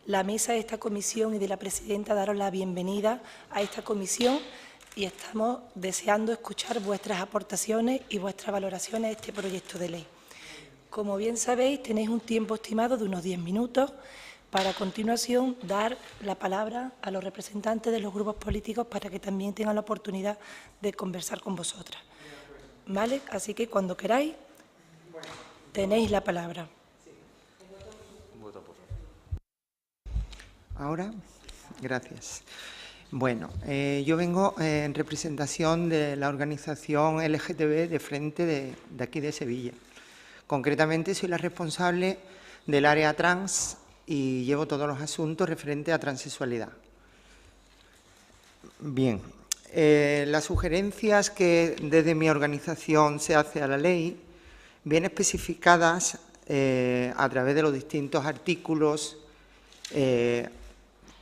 la mesa de esta comisión y de la presidenta daros la bienvenida a esta comisión y estamos deseando escuchar vuestras aportaciones y vuestras valoraciones de este proyecto de ley. Como bien sabéis, tenéis un tiempo estimado de unos 10 minutos para a continuación dar la palabra a los representantes de los grupos políticos para que también tengan la oportunidad de conversar con vosotras. ¿Vale? Así que cuando queráis, tenéis la palabra. Ahora, gracias. Bueno, yo vengo en representación de la organización LGTB de Frente de aquí de Sevilla. Concretamente, soy la responsable del área trans y llevo todos los asuntos referentes a transexualidad. Bien, las sugerencias que desde mi organización se hace a la ley vienen especificadas a través de los distintos artículos,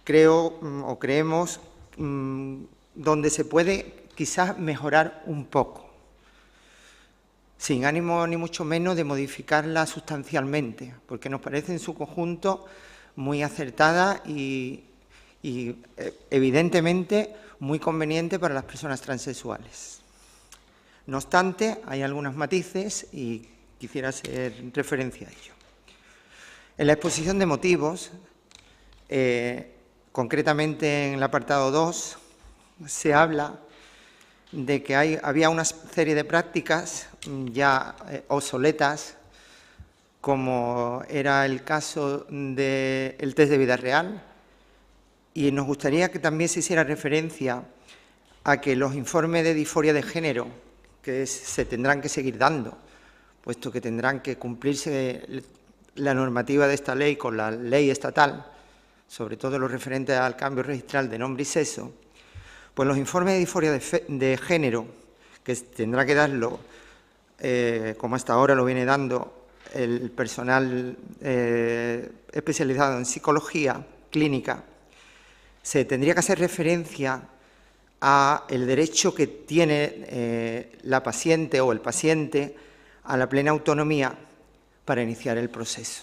creemos, donde se puede quizás mejorar un poco, sin ánimo ni mucho menos de modificarla sustancialmente, porque nos parece en su conjunto muy acertada y evidentemente muy conveniente para las personas transexuales. No obstante, hay algunos matices y quisiera hacer referencia a ello. En la exposición de motivos, concretamente en el apartado 2, se habla de que había una serie de prácticas ya obsoletas, como era el caso del test de vida real, y nos gustaría que también se hiciera referencia a que los informes de disforia de género que se tendrán que seguir dando, puesto que tendrán que cumplirse la normativa de esta ley con la ley estatal, sobre todo lo referente al cambio registral de nombre y sexo, pues los informes de disforia de género, que tendrá que darlo, como hasta ahora lo viene dando el personal especializado en psicología clínica, se tendría que hacer referencia a el derecho que tiene la paciente o el paciente a la plena autonomía para iniciar el proceso.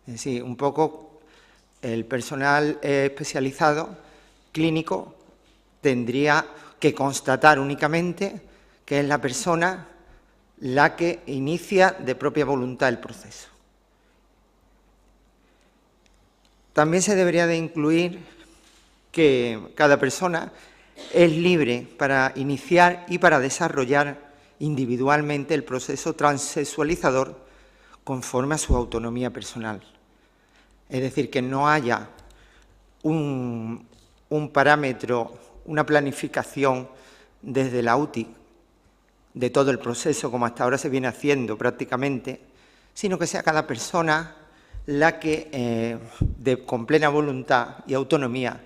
Es decir, un poco el personal especializado clínico tendría que constatar únicamente que es la persona la que inicia de propia voluntad el proceso. También se debería de incluir que cada persona es libre para iniciar y para desarrollar individualmente el proceso transexualizador conforme a su autonomía personal. Es decir, que no haya un parámetro, una planificación desde la UTI de todo el proceso, como hasta ahora se viene haciendo prácticamente, sino que sea cada persona la que, con plena voluntad y autonomía,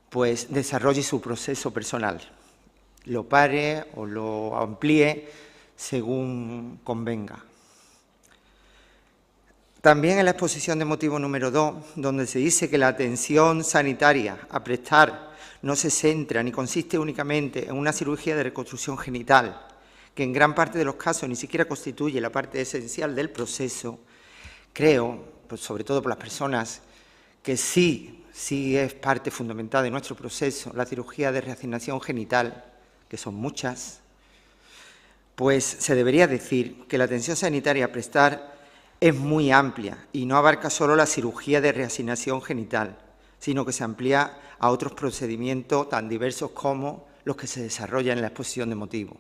pues desarrolle su proceso personal, lo pare o lo amplíe según convenga. También en la exposición de motivo número 2, donde se dice que la atención sanitaria a prestar no se centra ni consiste únicamente en una cirugía de reconstrucción genital, que en gran parte de los casos ni siquiera constituye la parte esencial del proceso, creo, pues sobre todo por las personas que sí es parte fundamental de nuestro proceso, la cirugía de reasignación genital, que son muchas, pues se debería decir que la atención sanitaria a prestar es muy amplia y no abarca solo la cirugía de reasignación genital, sino que se amplía a otros procedimientos tan diversos como los que se desarrollan en la exposición de motivos.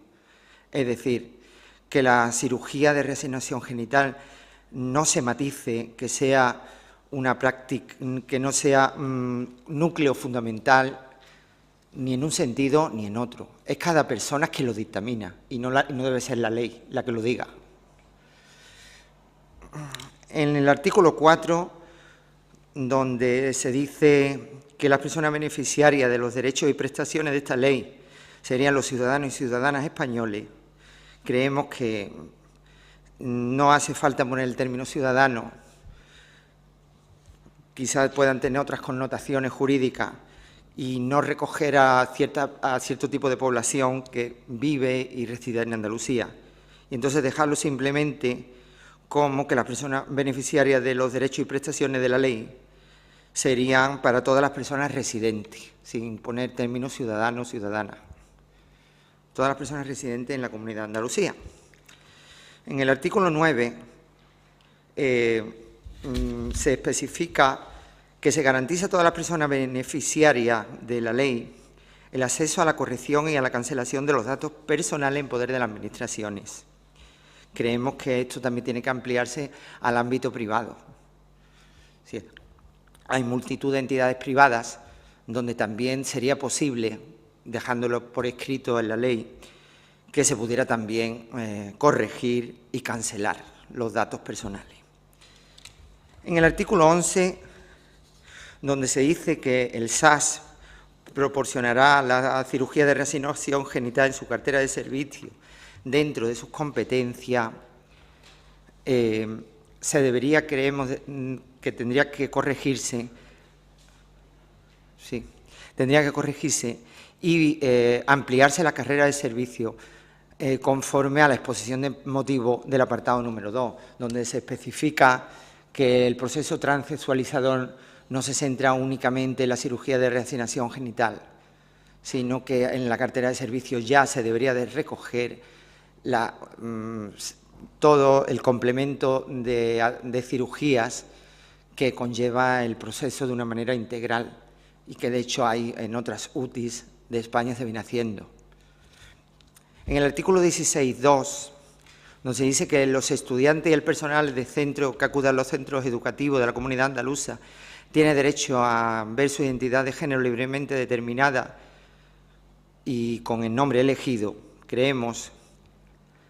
Es decir, que la cirugía de reasignación genital no se matice, que sea una práctica, que no sea núcleo fundamental ni en un sentido ni en otro. Es cada persona que lo dictamina y no debe ser la ley la que lo diga. En el artículo 4, donde se dice que las personas beneficiarias de los derechos y prestaciones de esta ley serían los ciudadanos y ciudadanas españoles, creemos que no hace falta poner el término ciudadano, quizás puedan tener otras connotaciones jurídicas y no recoger a cierto tipo de población que vive y reside en Andalucía. Y entonces dejarlo simplemente como que las personas beneficiarias de los derechos y prestaciones de la ley serían para todas las personas residentes, sin poner términos ciudadanos o ciudadanas. Todas las personas residentes en la Comunidad de Andalucía. En el artículo 9 se especifica que se garantiza a todas las personas beneficiarias de la ley el acceso a la corrección y a la cancelación de los datos personales en poder de las administraciones. Creemos que esto también tiene que ampliarse al ámbito privado. Sí, hay multitud de entidades privadas donde también sería posible, dejándolo por escrito en la ley, que se pudiera también corregir y cancelar los datos personales. En el artículo 11, donde se dice que el SAS proporcionará la cirugía de reasignación genital en su cartera de servicio dentro de sus competencias, creemos que tendría que corregirse, y ampliarse la carrera de servicio conforme a la exposición de motivo del apartado número 2, donde se especifica que el proceso transexualizador no se centra únicamente en la cirugía de reasignación genital, sino que en la cartera de servicios ya se debería de recoger todo el complemento de cirugías que conlleva el proceso de una manera integral y que, de hecho, hay en otras UTIs de España se viene haciendo. En el artículo 16.2, donde se dice que los estudiantes y el personal de centro que acudan a los centros educativos de la Comunidad Andaluza tiene derecho a ver su identidad de género libremente determinada y con el nombre elegido, creemos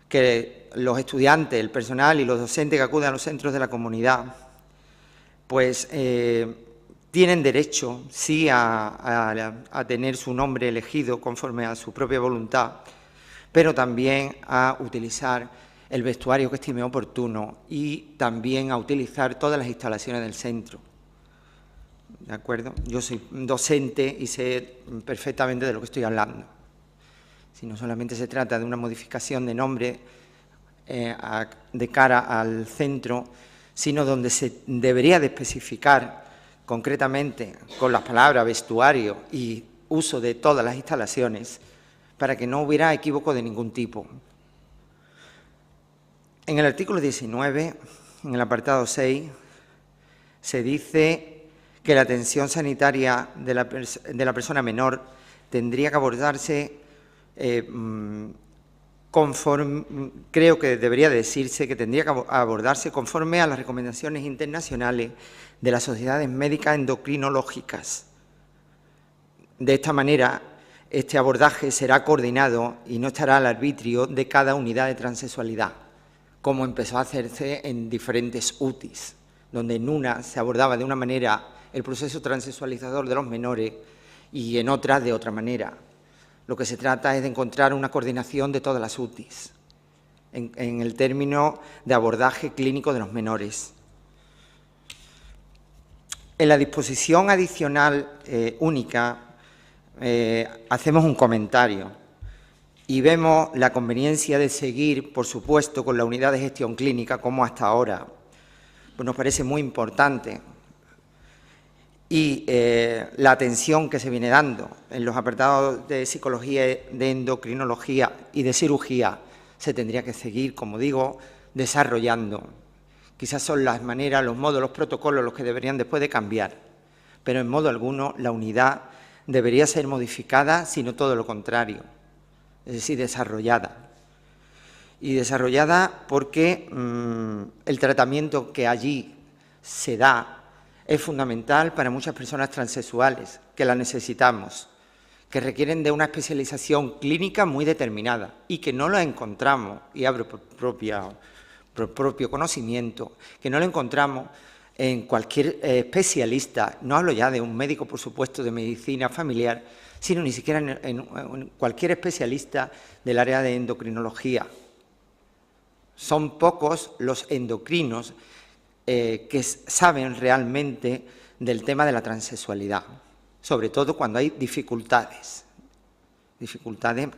que los estudiantes, el personal y los docentes que acuden a los centros de la comunidad, pues tienen derecho, sí, a tener su nombre elegido conforme a su propia voluntad, pero también a utilizar el vestuario que estime oportuno y también a utilizar todas las instalaciones del centro. ¿De acuerdo? Yo soy docente y sé perfectamente de lo que estoy hablando. Si no solamente se trata de una modificación de nombre de cara al centro, sino donde se debería de especificar concretamente con las palabras vestuario y uso de todas las instalaciones para que no hubiera equívoco de ningún tipo. En el artículo 19, en el apartado 6, se dice que la atención sanitaria de la persona menor tendría que abordarse creo que debería decirse que tendría que abordarse conforme a las recomendaciones internacionales de las sociedades médicas endocrinológicas. De esta manera, este abordaje será coordinado y no estará al arbitrio de cada unidad de transexualidad, como empezó a hacerse en diferentes UTIs, donde en una se abordaba de una manera el proceso transexualizador de los menores y en otras de otra manera. Lo que se trata es de encontrar una coordinación de todas las UTIs en el término de abordaje clínico de los menores. En la disposición adicional única hacemos un comentario y vemos la conveniencia de seguir, por supuesto, con la unidad de gestión clínica como hasta ahora. Pues nos parece muy importante. Y la atención que se viene dando en los apartados de psicología, de endocrinología y de cirugía se tendría que seguir, como digo, desarrollando. Quizás son las maneras, los modos, los protocolos los que deberían después de cambiar, pero en modo alguno la unidad debería ser modificada, sino todo lo contrario, es decir, desarrollada. Y desarrollada porque el tratamiento que allí se da es fundamental para muchas personas transexuales que la necesitamos, que requieren de una especialización clínica muy determinada y que no la encontramos, y hablo por propio conocimiento, que no la encontramos en cualquier especialista, no hablo ya de un médico, por supuesto, de medicina familiar, sino ni siquiera en cualquier especialista del área de endocrinología. Son pocos los endocrinos que saben realmente del tema de la transexualidad, sobre todo cuando hay dificultades,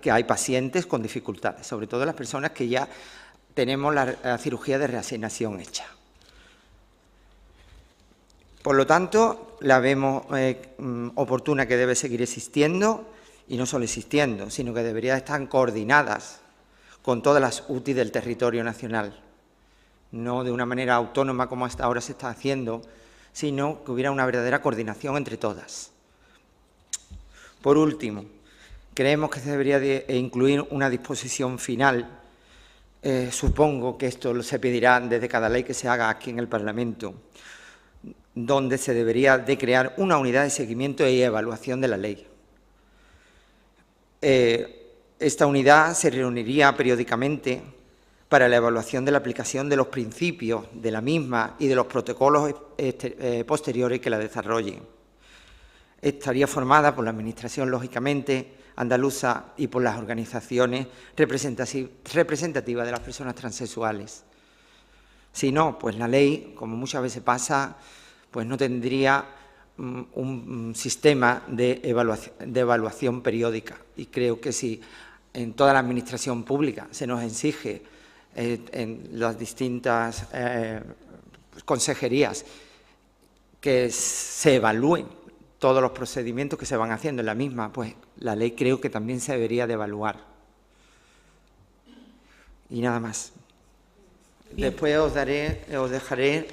que hay pacientes con dificultades, sobre todo las personas que ya tenemos la cirugía de reasignación hecha. Por lo tanto, la vemos oportuna, que debe seguir existiendo, y no solo existiendo, sino que debería estar coordinadas con todas las UTI del territorio nacional, no de una manera autónoma como hasta ahora se está haciendo, sino que hubiera una verdadera coordinación entre todas. Por último, creemos que se debería de incluir una disposición final. Supongo que esto se pedirá desde cada ley que se haga aquí en el Parlamento, donde se debería de crear una unidad de seguimiento y evaluación de la ley. Esta unidad se reuniría periódicamente para la evaluación de la aplicación de los principios de la misma y de los protocolos posteriores que la desarrollen. Estaría formada por la Administración, lógicamente, andaluza y por las organizaciones representativas de las personas transexuales. Si no, pues la ley, como muchas veces pasa, pues no tendría un sistema de evaluación periódica. Y creo que si en toda la administración pública se nos exige en las distintas consejerías que se evalúen todos los procedimientos que se van haciendo en la misma, pues la ley creo que también se debería de evaluar. Y nada más. Bien. Después os dejaré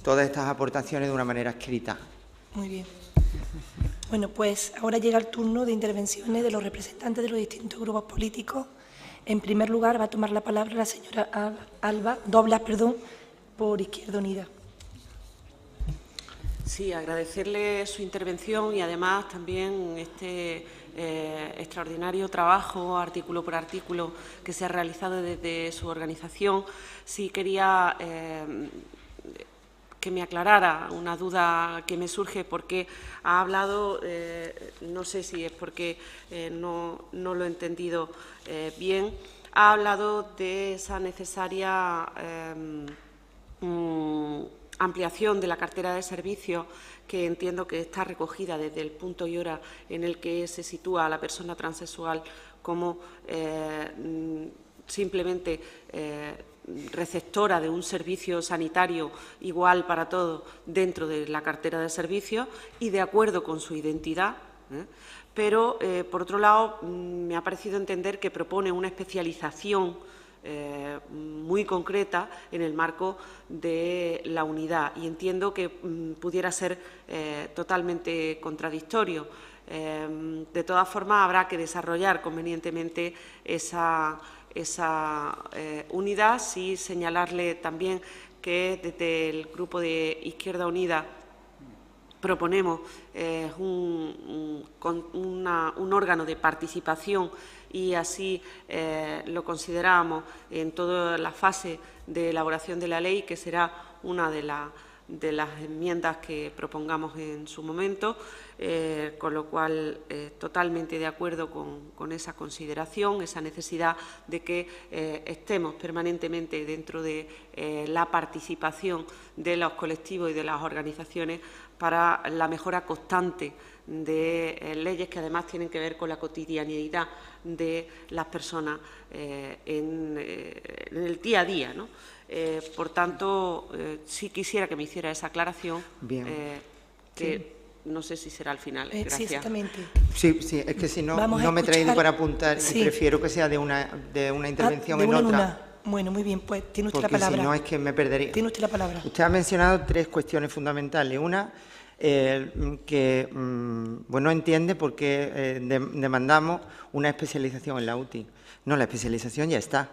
todas estas aportaciones de una manera escrita. Muy bien. Bueno, pues ahora llega el turno de intervenciones de los representantes de los distintos grupos políticos. En primer lugar va a tomar la palabra la señora Doblas, por Izquierda Unida. Sí, agradecerle su intervención y además también este extraordinario trabajo, artículo por artículo, que se ha realizado desde su organización. Sí quería que me aclarara una duda que me surge, porque ha hablado, no sé si es porque no lo he entendido bien, ha hablado de esa necesaria ampliación de la cartera de servicios, que entiendo que está recogida desde el punto y hora en el que se sitúa a la persona transexual como simplemente receptora de un servicio sanitario igual para todos dentro de la cartera de servicios y de acuerdo con su identidad. Pero, por otro lado, me ha parecido entender que propone una especialización muy concreta en el marco de la unidad, y entiendo que pudiera ser totalmente contradictorio. De todas formas, habrá que desarrollar convenientemente esa unidad. Sí, señalarle también que desde el Grupo de Izquierda Unida proponemos un órgano de participación, y así lo consideramos en toda la fase de elaboración de la ley, que será una de las enmiendas que propongamos en su momento, con lo cual totalmente de acuerdo con esa consideración, esa necesidad de que estemos permanentemente dentro de la participación de los colectivos y de las organizaciones para la mejora constante de leyes que además tienen que ver con la cotidianidad de las personas en el día a día, ¿no? Por tanto, sí quisiera que me hiciera esa aclaración. Bien. Que sí. No sé si será al final. Gracias. Sí, exactamente. Sí, es que si no me he traído para apuntar, sí. Y prefiero que sea de una intervención en otra. Bueno, muy bien, pues tiene usted porque la palabra. Si no, es que me perdería. Tiene usted la palabra. Usted ha mencionado tres cuestiones fundamentales. Una, que bueno, entiende por qué demandamos una especialización en la UTI. No, la especialización ya está.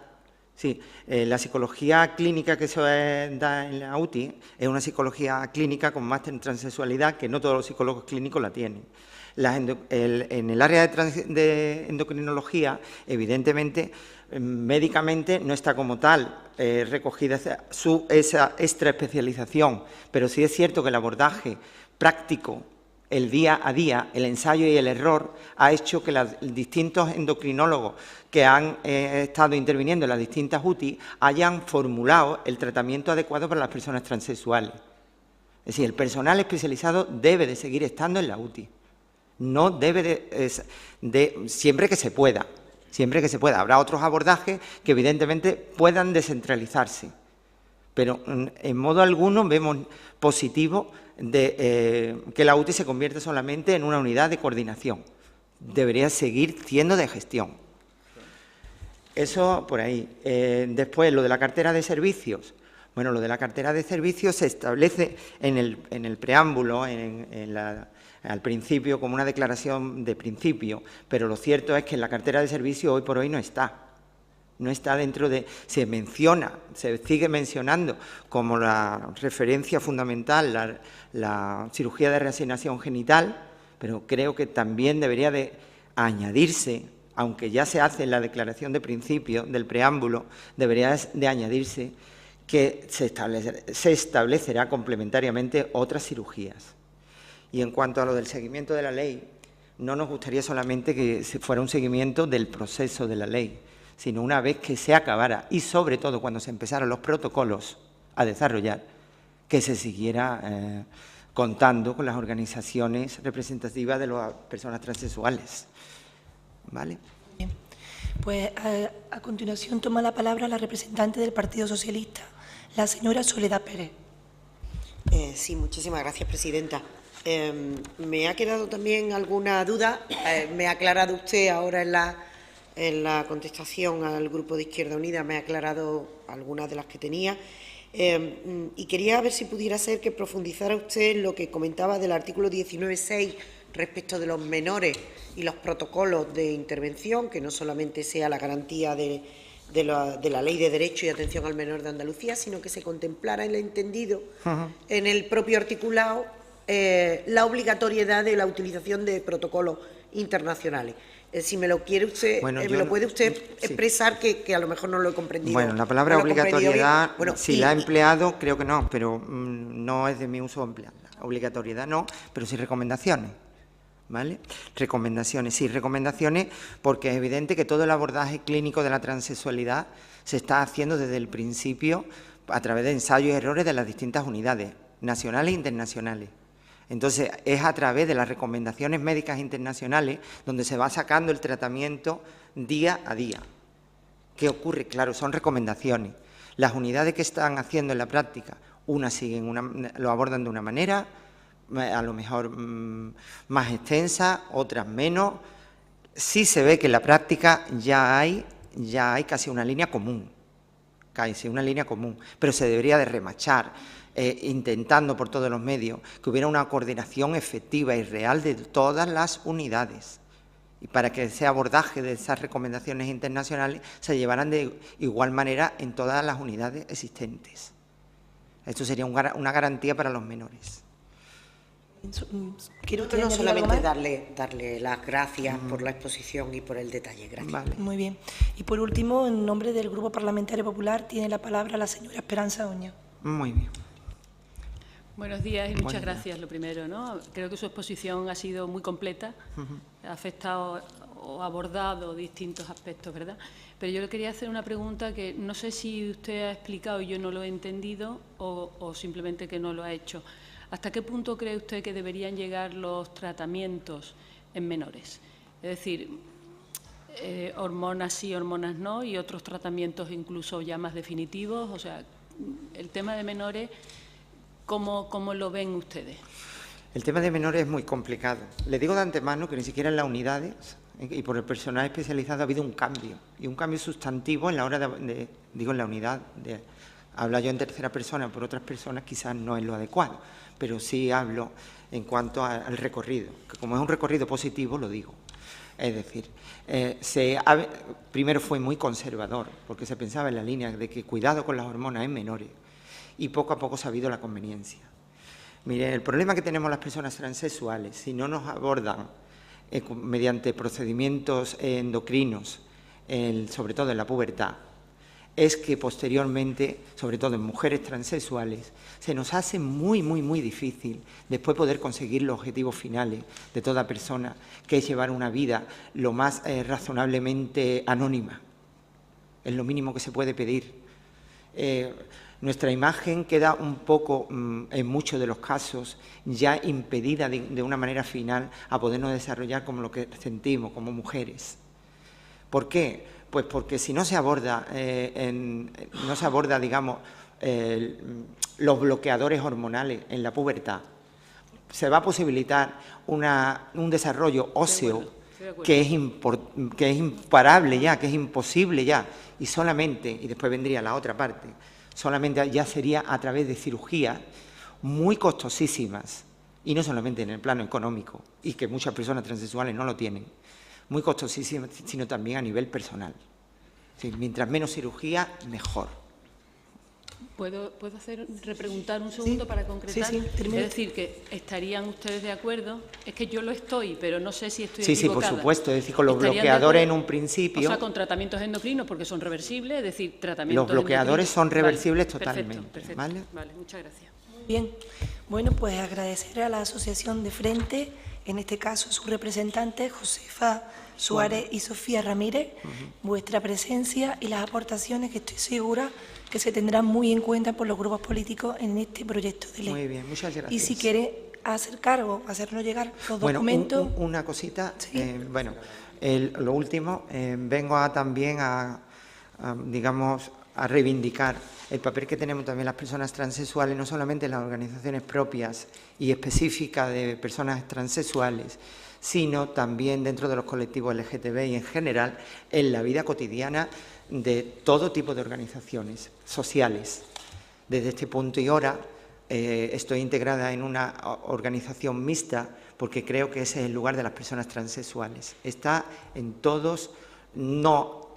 Sí, la psicología clínica que se da en la UTI es una psicología clínica con máster en transexualidad, que no todos los psicólogos clínicos la tienen. En el área de endocrinología, evidentemente, médicamente no está como tal recogida esa extra especialización, pero sí es cierto que el abordaje práctico, el día a día, el ensayo y el error, ha hecho que los distintos endocrinólogos que han estado interviniendo en las distintas UTI hayan formulado el tratamiento adecuado para las personas transexuales. Es decir, el personal especializado debe de seguir estando en la UTI. No debe siempre que se pueda. Siempre que se pueda. Habrá otros abordajes que evidentemente puedan descentralizarse. Pero en modo alguno vemos positivo de que la UTI se convierte solamente en una unidad de coordinación. Debería seguir siendo de gestión. Eso por ahí. Después, lo de la cartera de servicios. Bueno, lo de la cartera de servicios se establece en el preámbulo, al principio, como una declaración de principio, pero lo cierto es que en la cartera de servicios hoy por hoy no está. No está dentro de... Se menciona, se sigue mencionando como la referencia fundamental la cirugía de reasignación genital, pero creo que también debería de añadirse, aunque ya se hace en la declaración de principio del preámbulo, debería de añadirse que se establecerá complementariamente otras cirugías. Y en cuanto a lo del seguimiento de la ley, no nos gustaría solamente que fuera un seguimiento del proceso de la ley, sino una vez que se acabara y sobre todo cuando se empezaran los protocolos a desarrollar, que se siguiera contando con las organizaciones representativas de las personas transexuales. ¿Vale? Bien. Pues a continuación toma la palabra la representante del Partido Socialista, la señora Soledad Pérez. Sí, muchísimas gracias, presidenta. Me ha quedado también alguna duda. Me ha aclarado usted ahora en la contestación al Grupo de Izquierda Unida, me ha aclarado algunas de las que tenía. Y quería ver si pudiera ser que profundizara usted en lo que comentaba del artículo 19.6 respecto de los menores y los protocolos de intervención, que no solamente sea la garantía de la Ley de Derecho y Atención al Menor de Andalucía, sino que se contemplara en el entendido, en el propio articulado, la obligatoriedad de la utilización de protocolos internacionales. Si me lo quiere usted, bueno, me lo puede usted expresar, sí. que a lo mejor no lo he comprendido. Bueno, la palabra obligatoriedad, bueno, si la ha empleado, creo que no, pero no es de mi uso emplearla. Obligatoriedad no, pero sí recomendaciones. ¿Vale? Recomendaciones, sí, recomendaciones, porque es evidente que todo el abordaje clínico de la transexualidad se está haciendo desde el principio a través de ensayos y errores de las distintas unidades, nacionales e internacionales. Entonces, es a través de las recomendaciones médicas internacionales donde se va sacando el tratamiento día a día. ¿Qué ocurre? Claro, son recomendaciones. Las unidades que están haciendo en la práctica, unas siguen lo abordan de una manera, a lo mejor más extensa, otras menos. Sí se ve que en la práctica ya hay casi una línea común, pero se debería de remachar, intentando por todos los medios que hubiera una coordinación efectiva y real de todas las unidades, y para que ese abordaje de esas recomendaciones internacionales se llevaran de igual manera en todas las unidades existentes. Esto sería una garantía para los menores. No solamente darle las gracias por la exposición y por el detalle. Gracias. Vale. Muy bien. Y por último, en nombre del Grupo Parlamentario Popular, tiene la palabra la señora Esperanza Oña. Muy bien. Buenos días y muchas gracias, lo primero, ¿no? Creo que su exposición ha sido muy completa, ha afectado o abordado distintos aspectos, ¿verdad? Pero yo le quería hacer una pregunta que no sé si usted ha explicado y yo no lo he entendido o simplemente que no lo ha hecho. ¿Hasta qué punto cree usted que deberían llegar los tratamientos en menores? Es decir, hormonas sí, hormonas no, y otros tratamientos incluso ya más definitivos. O sea, el tema de menores, ¿cómo lo ven ustedes? El tema de menores es muy complicado. Le digo de antemano que ni siquiera en las unidades y por el personal especializado ha habido un cambio, y un cambio sustantivo en la hora digo en la unidad, hablo yo en tercera persona, por otras personas quizás no es lo adecuado, pero sí hablo en cuanto al recorrido, que como es un recorrido positivo lo digo. Es decir, primero fue muy conservador, porque se pensaba en la línea de que cuidado con las hormonas en menores, y poco a poco se ha habido la conveniencia. Mire, el problema que tenemos las personas transexuales, si no nos abordan mediante procedimientos endocrinos, sobre todo en la pubertad, es que posteriormente, sobre todo en mujeres transexuales, se nos hace muy, muy, muy difícil después poder conseguir los objetivos finales de toda persona, que es llevar una vida lo más razonablemente anónima. Es lo mínimo que se puede pedir. Nuestra imagen queda un poco, en muchos de los casos, ya impedida de una manera final a podernos desarrollar como lo que sentimos, como mujeres. ¿Por qué? Pues porque si no se aborda, digamos, los bloqueadores hormonales en la pubertad, se va a posibilitar un desarrollo óseo que es imparable ya, que es imposible ya, y solamente, y después vendría la otra parte, solamente ya sería a través de cirugías muy costosísimas, y no solamente en el plano económico, y que muchas personas transexuales no lo tienen, muy costosísimas, sino también a nivel personal. Sí, mientras menos cirugía, mejor. ¿Puedo repreguntar un segundo para concretar? Sí, es decir, que ¿estarían ustedes de acuerdo? Es que yo lo estoy, pero no sé si estoy equivocada. Sí, por supuesto. Es decir, con los bloqueadores en un principio... O sea, con tratamientos endocrinos, porque son reversibles, es decir, tratamientos... Los bloqueadores son reversibles totalmente. Perfecto. ¿Vale? Vale, muchas gracias. Bien, bueno, pues agradecer a la Asociación de Frente, en este caso sus representantes, Josefa Suárez y Sofía Ramírez, vuestra presencia y las aportaciones que estoy segura que se tendrán muy en cuenta por los grupos políticos en este proyecto de ley. Muy bien, muchas gracias. Y si quiere acercar o hacernos llegar los documentos... Una cosita, ¿Sí? Lo último, vengo también digamos, a reivindicar el papel que tenemos también las personas transexuales, no solamente en las organizaciones propias y específicas de personas transexuales, sino también dentro de los colectivos LGTB y en general en la vida cotidiana de todo tipo de organizaciones sociales. Desde este punto y hora estoy integrada en una organización mixta porque creo que ese es el lugar de las personas transexuales. Está en todos, no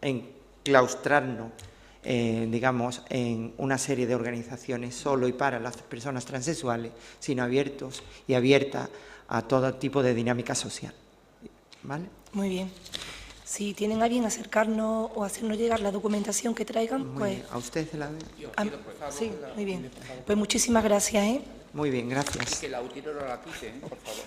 enclaustrarnos, digamos, en una serie de organizaciones solo y para las personas transexuales, sino abiertos y abiertas a todo tipo de dinámica social. ¿Vale? Muy bien. Si tienen a bien acercarnos o hacernos llegar la documentación que traigan, pues... Bien. ¿A usted se la ve? Sí, muy bien. Pues muchísimas gracias, ¿eh? Muy bien, gracias. Y que la útil no la quiten, por favor.